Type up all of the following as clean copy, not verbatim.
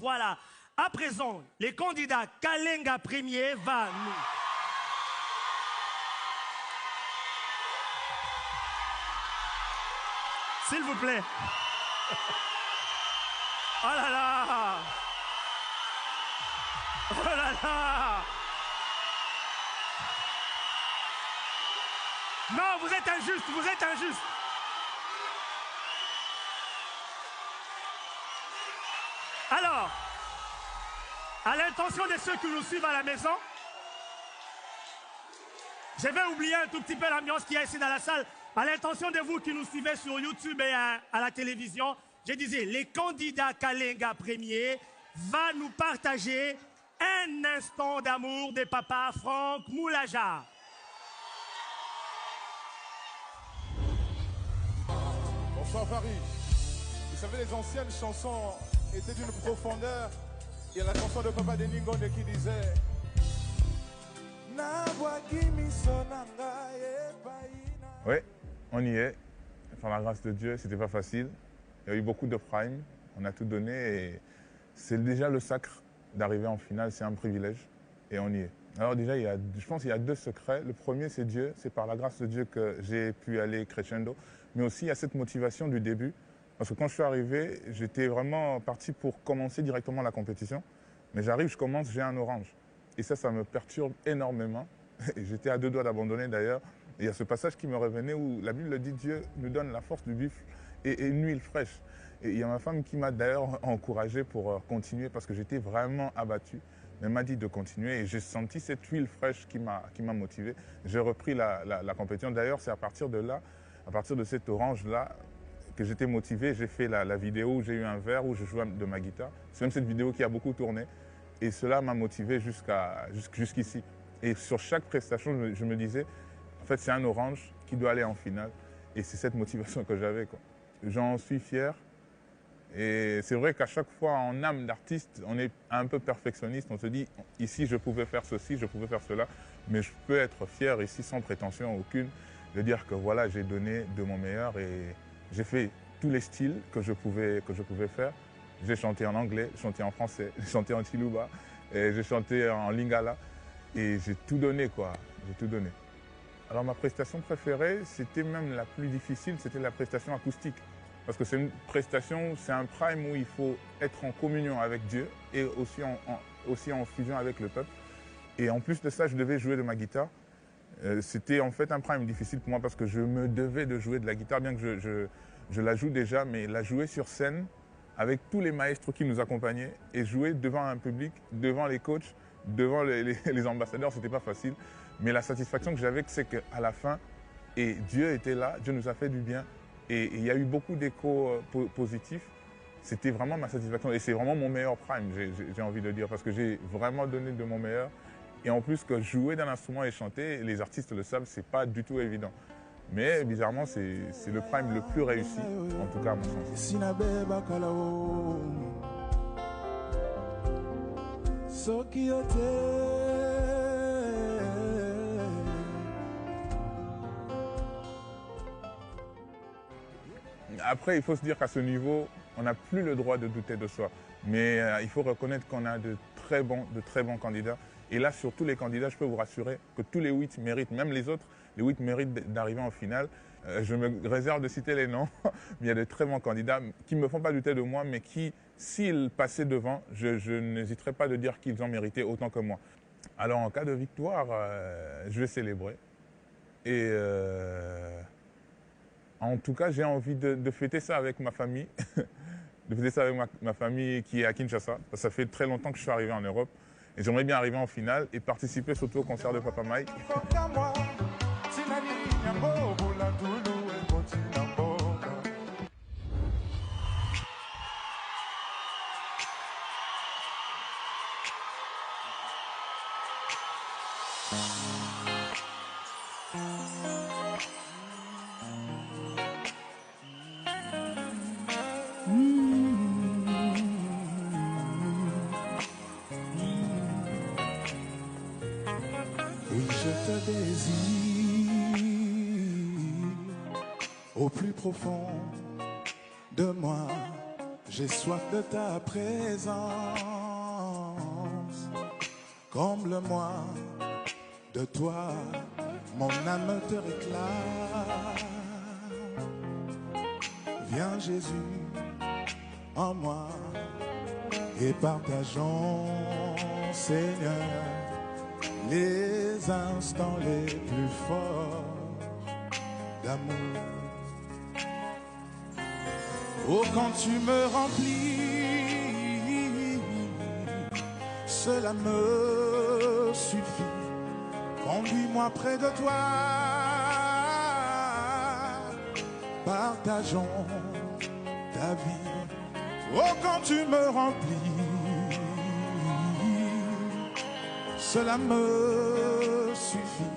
Voilà. À présent, les candidats Kalenga Premier va nous... S'il vous plaît. Oh là là. Oh là là. Non, vous êtes injuste, vous êtes injuste. Alors, à l'intention de ceux qui nous suivent à la maison, je vais oublier un tout petit peu l'ambiance qu'il y a ici dans la salle. À l'intention de vous qui nous suivez sur YouTube et à la télévision, je disais, les candidats Kalenga Premier va nous partager un instant d'amour de papa Franck Moulaja. Bonsoir Paris. Vous savez, les anciennes chansons étaient d'une profondeur. Il y a la chanson de Papa Deningonde qui disait oui, on y est. Par la grâce de Dieu, c'était pas facile. Il y a eu beaucoup de prime, on a tout donné et c'est déjà le sacre d'arriver en finale, c'est un privilège et on y est. Alors déjà, je pense qu'il y a deux secrets. Le premier, c'est Dieu, c'est par la grâce de Dieu que j'ai pu aller crescendo. Mais aussi, il y a cette motivation du début. Parce que quand je suis arrivé, j'étais vraiment parti pour commencer directement la compétition. Mais j'arrive, je commence, j'ai un orange. Et ça me perturbe énormément. Et j'étais à deux doigts d'abandonner d'ailleurs. Et il y a ce passage qui me revenait où la Bible dit Dieu nous donne la force du buffle et une huile fraîche. Et il y a ma femme qui m'a d'ailleurs encouragé pour continuer parce que j'étais vraiment abattu. Elle m'a dit de continuer et j'ai senti cette huile fraîche qui m'a motivé. J'ai repris la compétition. D'ailleurs, c'est à partir de là, à partir de cette orange-là, que j'étais motivé. J'ai fait la vidéo où j'ai eu un verre où je jouais de ma guitare. C'est même cette vidéo qui a beaucoup tourné. Et cela m'a motivé jusqu'ici. Et sur chaque prestation, je me disais, en fait, c'est un orange qui doit aller en finale. Et c'est cette motivation que j'avais. J'en suis fier. Et c'est vrai qu'à chaque fois, en âme d'artiste, on est un peu perfectionniste. On se dit, ici, je pouvais faire ceci, je pouvais faire cela. Mais je peux être fier ici, sans prétention aucune, de dire que voilà, j'ai donné de mon meilleur et j'ai fait tous les styles que je pouvais faire. J'ai chanté en anglais, j'ai chanté en français, j'ai chanté en Chiluba, j'ai chanté en Lingala. Et j'ai tout donné, j'ai tout donné. Alors ma prestation préférée, c'était même la plus difficile, c'était la prestation acoustique. Parce que c'est une prestation, c'est un prime où il faut être en communion avec Dieu et aussi en fusion avec le peuple. Et en plus de ça, je devais jouer de ma guitare. C'était en fait un prime difficile pour moi parce que je me devais de jouer de la guitare, bien que je la joue déjà, mais la jouer sur scène avec tous les maestros qui nous accompagnaient et jouer devant un public, devant les coachs, devant les ambassadeurs, c'était pas facile. Mais la satisfaction que j'avais, c'est qu'à la fin, et Dieu était là, Dieu nous a fait du bien. Et il y a eu beaucoup d'échos positifs. C'était vraiment ma satisfaction. Et c'est vraiment mon meilleur prime, j'ai envie de dire, parce que j'ai vraiment donné de mon meilleur. Et en plus, que jouer d'un instrument et chanter, les artistes le savent, c'est pas du tout évident. Mais bizarrement, c'est le prime le plus réussi, en tout cas à mon sens. Après, il faut se dire qu'à ce niveau, on n'a plus le droit de douter de soi. Mais il faut reconnaître qu'on a de très bons candidats. Et là, sur tous les candidats, je peux vous rassurer que tous les 8 méritent, même les autres, les 8 méritent d'arriver en finale. Je me réserve de citer les noms, mais il y a de très bons candidats qui ne me font pas douter de moi, mais qui, s'ils passaient devant, je n'hésiterais pas de dire qu'ils ont mérité autant que moi. Alors, en cas de victoire, je vais célébrer. Et en tout cas, j'ai envie de fêter ça avec ma famille, de fêter ça avec ma famille qui est à Kinshasa. Ça fait très longtemps que je suis arrivé en Europe. Et j'aimerais bien arriver en finale et participer surtout au concert de Papa Mike. Oui, je te désire au plus profond de moi. J'ai soif de ta présence. Comble-moi de toi, mon âme te réclame. Viens Jésus en moi et partageons, Seigneur, les instants les plus forts d'amour. Oh, quand tu me remplis, cela me suffit. Conduis-moi près de toi, partageons ta vie. Oh, quand tu me remplis, cela me suffit.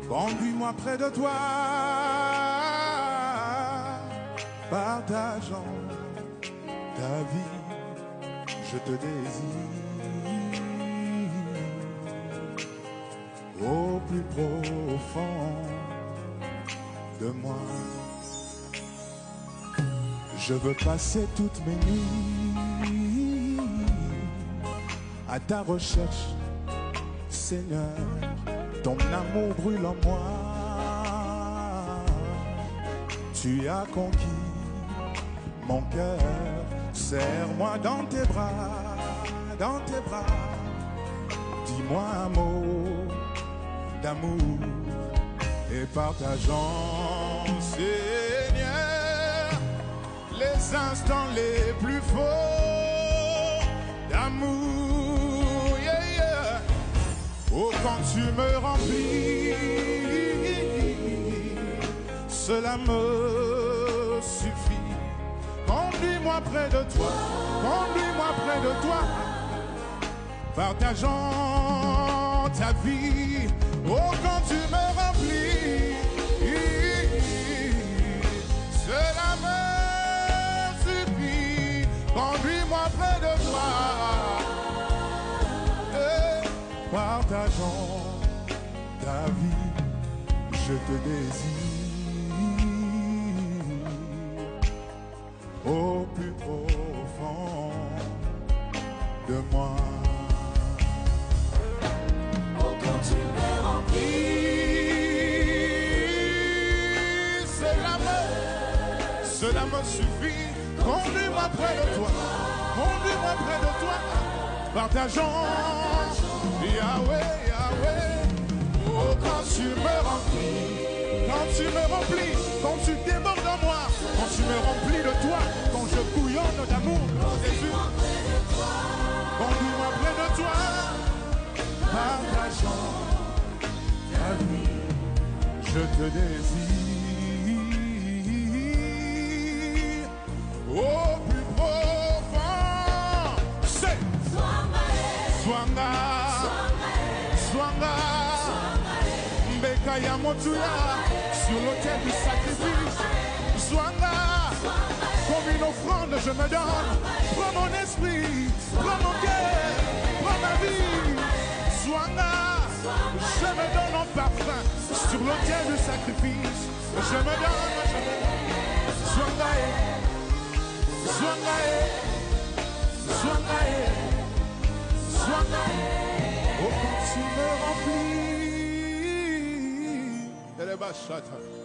Conduis-moi près de toi, partageons ta vie. Je te désire au plus profond de moi. Je veux passer toutes mes nuits à ta recherche, Seigneur. Ton amour brûle en moi. Tu as conquis mon cœur. Serre-moi dans tes bras, dans tes bras. Dis-moi un mot d'amour et partageons, Seigneur, les instants les plus forts d'amour. Yeah, yeah. Oh, quand tu me remplis, cela me suffit. Conduis-moi près de toi, conduis-moi près de toi. Partageons ta vie. Oh, quand tu me remplis, cela me suffit. Conduis-moi près de toi. Et partageons ta vie. Je te désire au plus profond de moi. Cela me suffit. Conduis-moi près de toi. Conduis-moi près de toi. Partageons. Yahweh, Yahweh. Oh, quand tu me remplis. Quand tu me remplis. Quand tu débordes en moi. Quand tu me remplis de toi. Quand je bouillonne d'amour. Jésus. Conduis-moi près de toi. Partageons ta vie. Je te désire. Au plus profond, c'est Swanga, Swanga, Bekaya Motuya, sur l'autel du sacrifice. Swanga, comme une offrande, je me donne. Prends mon esprit, prends mon cœur, prends ma vie. Swanga, je me donne en parfum sur l'autel du sacrifice. Je me donne, Swanga. Soignae, soignae, soignae. Oh, quand tu me remplis,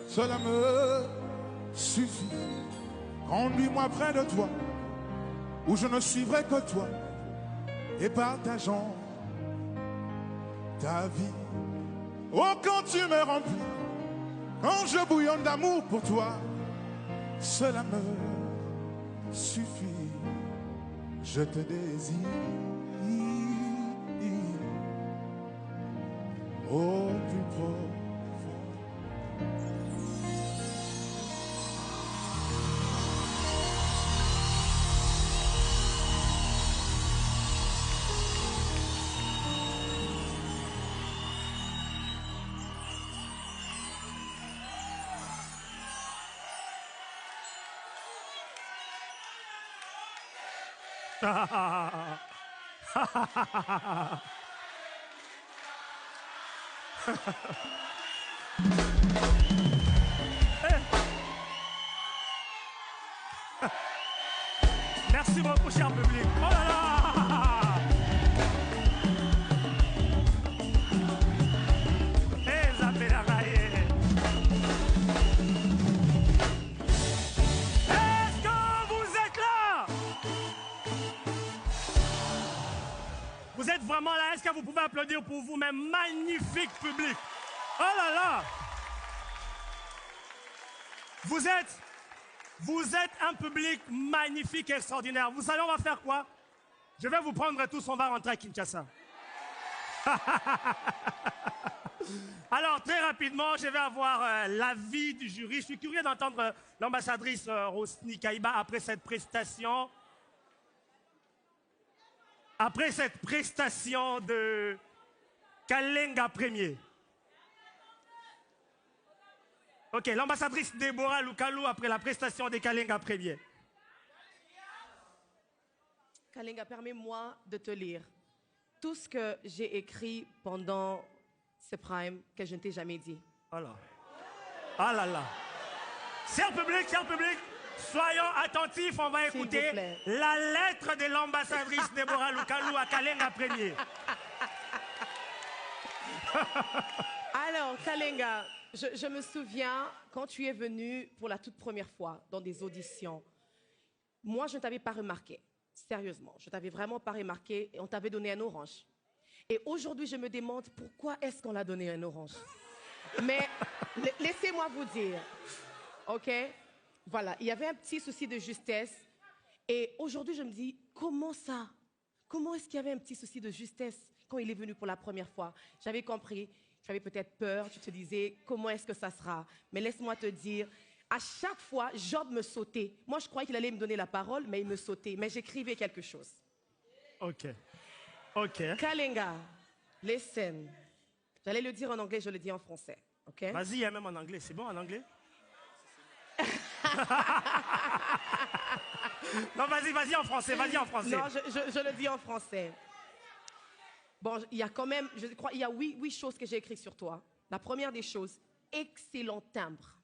cela me suffit. Conduis-moi près de toi, où je ne suivrai que toi, et partageons ta vie. Oh, quand tu me remplis, quand je bouillonne d'amour pour toi, cela me suffit, je te désire au plus profond. mon cher public. Oh là là! Est-ce que vous êtes là? Vous êtes vraiment là? Est-ce que vous pouvez applaudir pour vous-même? Magnifique public! Oh là là! Vous êtes un public magnifique et extraordinaire. Vous savez, on va faire quoi? Je vais vous prendre tous, on va rentrer à Kinshasa. Alors, très rapidement, je vais avoir l'avis du jury. Je suis curieux d'entendre l'ambassadrice Rosny Kaïba après cette prestation. Après cette prestation de Kalenga Premier. Ok, l'ambassadrice Déborah Lukalou après la prestation de Kalenga Premier. Kalenga, permets-moi de te lire tout ce que j'ai écrit pendant ce prime que je ne t'ai jamais dit. Voilà. Ah là là. Cher public, soyons attentifs, on va écouter la lettre de l'ambassadrice Déborah Lukalou à Kalenga Premier. Alors, Kalenga, je me souviens quand tu es venu pour la toute première fois dans des auditions. Moi, je ne t'avais pas remarqué. Sérieusement, je ne t'avais vraiment pas remarqué et on t'avait donné un orange. Et aujourd'hui, je me demande pourquoi est-ce qu'on l'a donné un orange. Mais laissez-moi vous dire, ok? Voilà, il y avait un petit souci de justesse. Et aujourd'hui, je me dis, comment ça? Comment est-ce qu'il y avait un petit souci de justesse quand il est venu pour la première fois? J'avais compris, tu avais peut-être peur, tu te disais, comment est-ce que ça sera? Mais laisse-moi te dire, à chaque fois, Job me sautait. Moi, je croyais qu'il allait me donner la parole, mais il me sautait. Mais j'écrivais quelque chose. Ok. Ok. Kalenga, listen. J'allais le dire en anglais, je le dis en français. Ok? Vas-y, il y a même en anglais. C'est bon en anglais? Non, vas-y en français, vas-y en français. Non, je le dis en français. Bon, il y a quand même, je crois, il y a 8 choses que j'ai écrites sur toi. La première des choses, excellent timbre.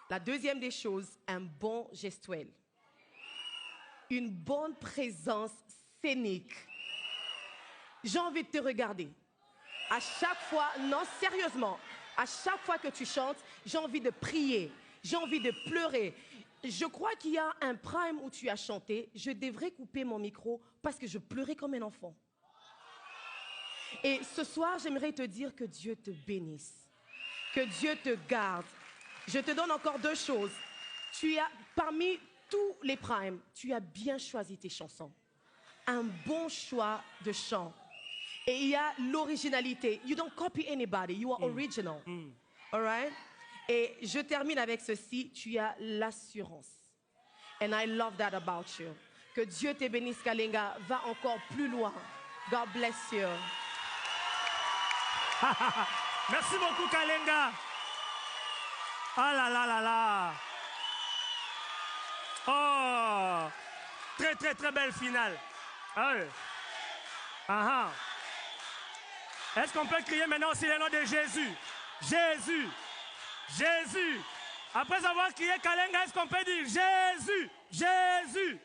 La deuxième des choses, un bon gestuel. Une bonne présence scénique. J'ai envie de te regarder. À chaque fois, non, sérieusement, à chaque fois que tu chantes, j'ai envie de prier. J'ai envie de pleurer. Je crois qu'il y a un prime où tu as chanté. Je devrais couper mon micro parce que je pleurais comme un enfant. Et ce soir, j'aimerais te dire que Dieu te bénisse. Que Dieu te garde. Je te donne encore 2 choses. Tu as, parmi tous les primes, tu as bien choisi tes chansons. Un bon choix de chant. Et il y a l'originalité. You don't copy anybody. You are original. All right? Et je termine avec ceci. Tu as l'assurance. And I love that about you. Que Dieu te bénisse, Kalenga. Va encore plus loin. God bless you. Merci beaucoup, Kalenga. Ah là là là là. Oh. Très, très, très belle finale. Ah oui. Ah ah. Est-ce qu'on peut crier maintenant aussi le nom de Jésus? Jésus. Jésus. Après avoir crié Kalenga, est-ce qu'on peut dire Jésus? Jésus.